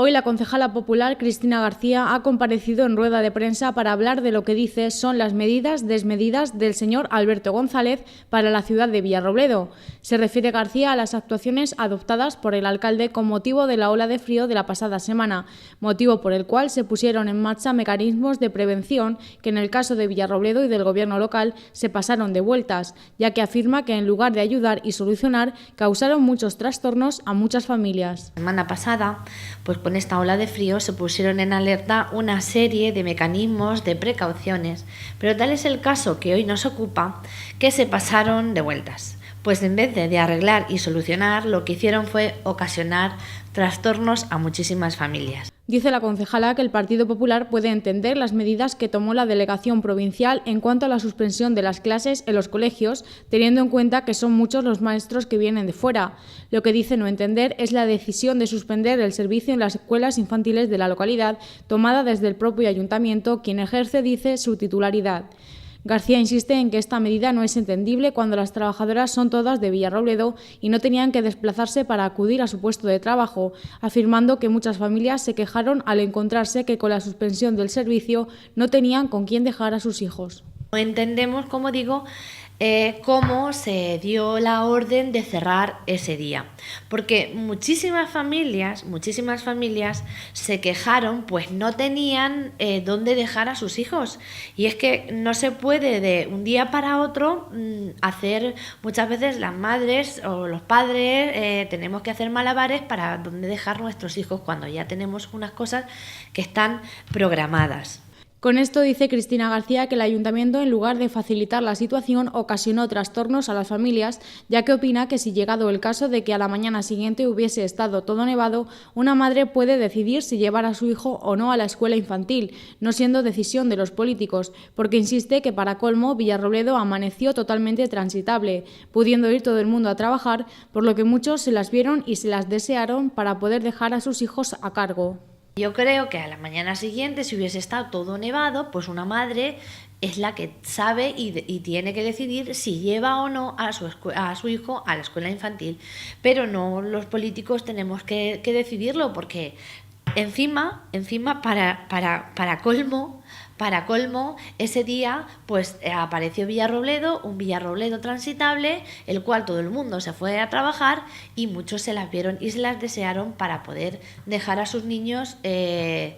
Hoy la concejala popular Cristina García ha comparecido en rueda de prensa para hablar de lo que dice son las medidas desmedidas del señor Alberto González para la ciudad de Villarrobledo. Se refiere García a las actuaciones adoptadas por el alcalde con motivo de la ola de frío de la pasada semana, motivo por el cual se pusieron en marcha mecanismos de prevención que en el caso de Villarrobledo y del gobierno local se pasaron de vueltas, ya que afirma que en lugar de ayudar y solucionar, causaron muchos trastornos a muchas familias. La semana pasada, pues con esta ola de frío se pusieron en alerta una serie de mecanismos de precauciones, pero tal es el caso que hoy nos ocupa que se pasaron de vueltas. Pues en vez de arreglar y solucionar, lo que hicieron fue ocasionar trastornos a muchísimas familias. Dice la concejala que el Partido Popular puede entender las medidas que tomó la delegación provincial en cuanto a la suspensión de las clases en los colegios, teniendo en cuenta que son muchos los maestros que vienen de fuera. Lo que dice no entender es la decisión de suspender el servicio en las escuelas infantiles de la localidad, tomada desde el propio ayuntamiento, quien ejerce, dice, su titularidad. García insiste en que esta medida no es entendible cuando las trabajadoras son todas de Villarrobledo y no tenían que desplazarse para acudir a su puesto de trabajo, afirmando que muchas familias se quejaron al encontrarse que con la suspensión del servicio no tenían con quién dejar a sus hijos. No entendemos, como digo, cómo se dio la orden de cerrar ese día, porque muchísimas familias se quejaron, pues no tenían dónde dejar a sus hijos, y es que no se puede de un día para otro hacer, muchas veces las madres o los padres tenemos que hacer malabares para dónde dejar nuestros hijos cuando ya tenemos unas cosas que están programadas. Con esto dice Cristina García que el ayuntamiento, en lugar de facilitar la situación, ocasionó trastornos a las familias, ya que opina que si llegado el caso de que a la mañana siguiente hubiese estado todo nevado, una madre puede decidir si llevar a su hijo o no a la escuela infantil, no siendo decisión de los políticos, porque insiste que para colmo Villarrobledo amaneció totalmente transitable, pudiendo ir todo el mundo a trabajar, por lo que muchos se las vieron y se las desearon para poder dejar a sus hijos a cargo. Yo creo que a la mañana siguiente, si hubiese estado todo nevado, pues una madre es la que sabe y tiene que decidir si lleva o no a su hijo a la escuela infantil. Pero no los políticos tenemos que decidirlo, porque encima para colmo, ese día pues apareció Villarrobledo, un Villarrobledo transitable, el cual todo el mundo se fue a trabajar y muchos se las vieron y se las desearon para poder dejar a sus niños en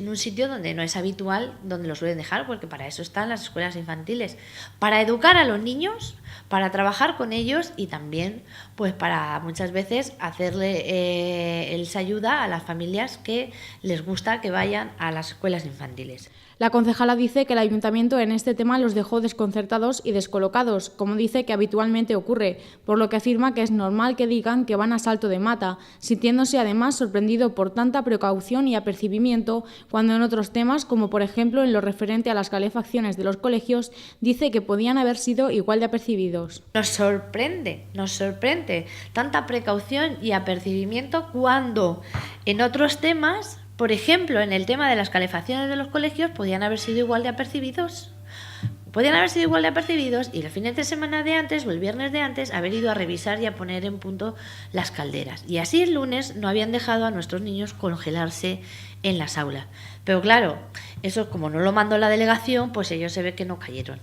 un sitio donde no es habitual, donde los suelen dejar, porque para eso están las escuelas infantiles, para educar a los niños, para trabajar con ellos y también pues para muchas veces hacerle ayuda a las familias que les gusta que vayan a las escuelas infantiles. La concejala dice que el ayuntamiento en este tema los dejó desconcertados y descolocados, como dice que habitualmente ocurre, por lo que afirma que es normal que digan que van a salto de mata, sintiéndose además sorprendido por tanta precaución y apercibimiento, cuando en otros temas, como por ejemplo en lo referente a las calefacciones de los colegios, dice que podían haber sido igual de apercibidos. Nos sorprende tanta precaución y apercibimiento cuando en otros temas, por ejemplo, en el tema de las calefacciones de los colegios, podían haber sido igual de apercibidos. Y el fin de semana de antes o el viernes de antes haber ido a revisar y a poner en punto las calderas. Y así el lunes no habían dejado a nuestros niños congelarse en las aulas. Pero claro, eso como no lo mandó la delegación, pues ellos se ve que no cayeron.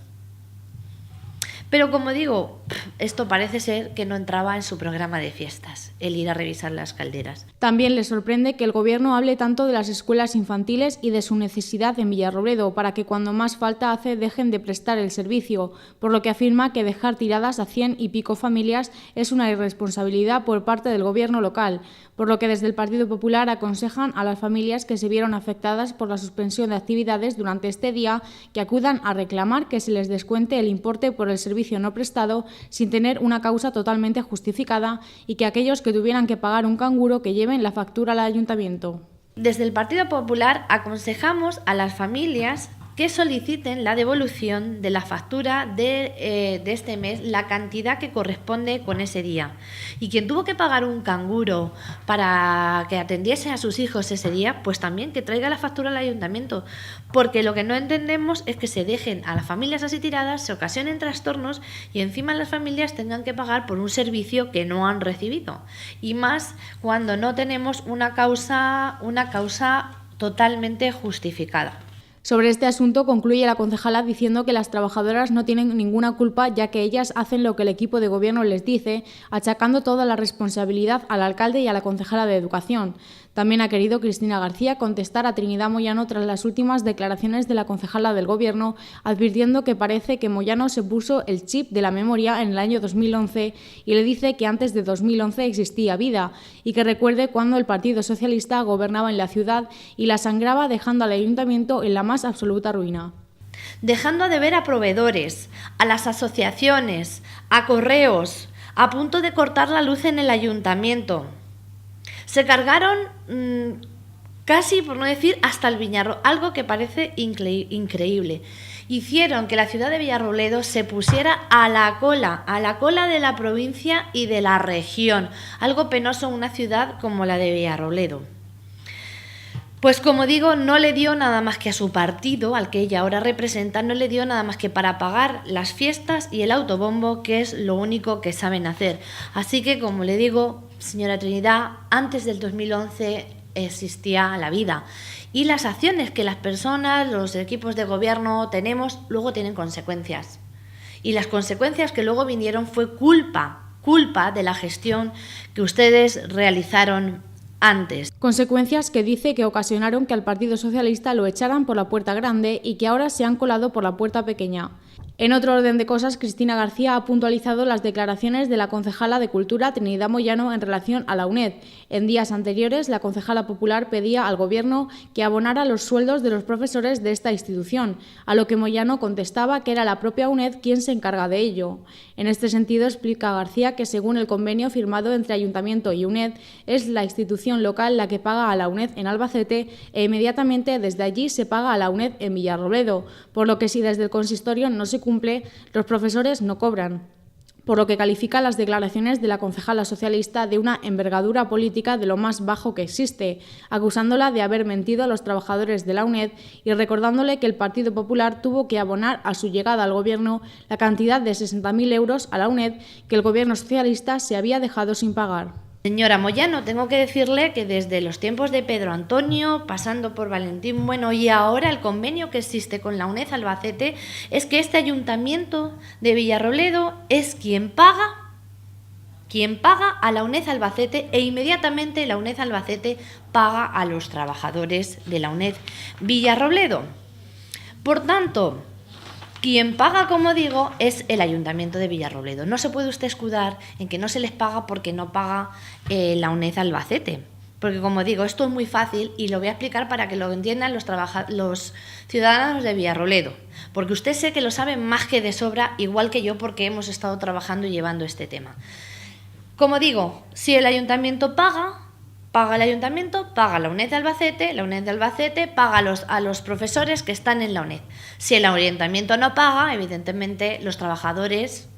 Pero como digo, esto parece ser que no entraba en su programa de fiestas, el ir a revisar las calderas. También le sorprende que el Gobierno hable tanto de las escuelas infantiles y de su necesidad en Villarrobledo para que cuando más falta hace dejen de prestar el servicio, por lo que afirma que dejar tiradas a 100 y pico familias es una irresponsabilidad por parte del Gobierno local, por lo que desde el Partido Popular aconsejan a las familias que se vieron afectadas por la suspensión de actividades durante este día que acudan a reclamar que se les descuente el importe por el servicio no prestado sin tener una causa totalmente justificada y que aquellos que tuvieran que pagar un canguro que lleven la factura al ayuntamiento. Desde el Partido Popular aconsejamos a las familias que soliciten la devolución de la factura de este mes, la cantidad que corresponde con ese día. Y quien tuvo que pagar un canguro para que atendiese a sus hijos ese día, pues también que traiga la factura al ayuntamiento, porque lo que no entendemos es que se dejen a las familias así tiradas, se ocasionen trastornos y encima las familias tengan que pagar por un servicio que no han recibido. Y más cuando no tenemos una causa totalmente justificada. Sobre este asunto concluye la concejala diciendo que las trabajadoras no tienen ninguna culpa, ya que ellas hacen lo que el equipo de gobierno les dice, achacando toda la responsabilidad al alcalde y a la concejala de Educación. También ha querido Cristina García contestar a Trinidad Moyano tras las últimas declaraciones de la concejala del Gobierno, advirtiendo que parece que Moyano se puso el chip de la memoria en el año 2011 y le dice que antes de 2011 existía vida y que recuerde cuando el Partido Socialista gobernaba en la ciudad y la sangraba dejando al ayuntamiento en la más absoluta ruina. Dejando a deber a proveedores, a las asociaciones, a correos, a punto de cortar la luz en el ayuntamiento. Se cargaron casi, por no decir, hasta el Viñarro, algo que parece increíble. Hicieron que la ciudad de Villarrobledo se pusiera a la cola de la provincia y de la región. Algo penoso en una ciudad como la de Villarrobledo. Pues como digo, no le dio nada más que a su partido, al que ella ahora representa, no le dio nada más que para pagar las fiestas y el autobombo, que es lo único que saben hacer. Así que, como le digo, señora Trinidad, antes del 2011 existía la vida. Y las acciones que las personas, los equipos de gobierno tenemos, luego tienen consecuencias. Y las consecuencias que luego vinieron fue culpa de la gestión que ustedes realizaron antes. Consecuencias que dice que ocasionaron que al Partido Socialista lo echaran por la puerta grande y que ahora se han colado por la puerta pequeña. En otro orden de cosas, Cristina García ha puntualizado las declaraciones de la concejala de Cultura, Trinidad Moyano, en relación a la UNED. En días anteriores, la concejala popular pedía al Gobierno que abonara los sueldos de los profesores de esta institución, a lo que Moyano contestaba que era la propia UNED quien se encarga de ello. En este sentido, explica García que según el convenio firmado entre Ayuntamiento y UNED, es la institución local la que paga a la UNED en Albacete e inmediatamente desde allí se paga a la UNED en Villarrobledo, por lo que si desde el consistorio no se cumple, los profesores no cobran, por lo que califica las declaraciones de la concejala socialista de una envergadura política de lo más bajo que existe, acusándola de haber mentido a los trabajadores de la UNED y recordándole que el Partido Popular tuvo que abonar a su llegada al Gobierno la cantidad de 60.000 euros a la UNED que el Gobierno socialista se había dejado sin pagar. Señora Moyano, tengo que decirle que desde los tiempos de Pedro Antonio, pasando por Valentín Bueno y ahora el convenio que existe con la UNED Albacete, es que este ayuntamiento de Villarrobledo es quien paga a la UNED Albacete e inmediatamente la UNED Albacete paga a los trabajadores de la UNED Villarrobledo. Por tanto, quien paga, como digo, es el Ayuntamiento de Villarrobledo. No se puede usted escudar en que no se les paga porque no paga la UNED Albacete. Porque, como digo, esto es muy fácil y lo voy a explicar para que lo entiendan los ciudadanos de Villarrobledo. Porque usted sé que lo sabe más que de sobra, igual que yo, porque hemos estado trabajando y llevando este tema. Como digo, si el Ayuntamiento paga el Ayuntamiento, paga la UNED de Albacete paga a los profesores que están en la UNED. Si el Ayuntamiento no paga, evidentemente los trabajadores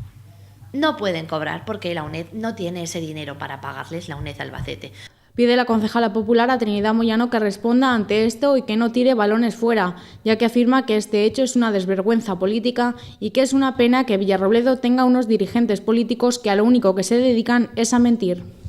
no pueden cobrar porque la UNED no tiene ese dinero para pagarles, la UNED de Albacete. Pide la concejala popular a Trinidad Moyano que responda ante esto y que no tire balones fuera, ya que afirma que este hecho es una desvergüenza política y que es una pena que Villarrobledo tenga unos dirigentes políticos que a lo único que se dedican es a mentir.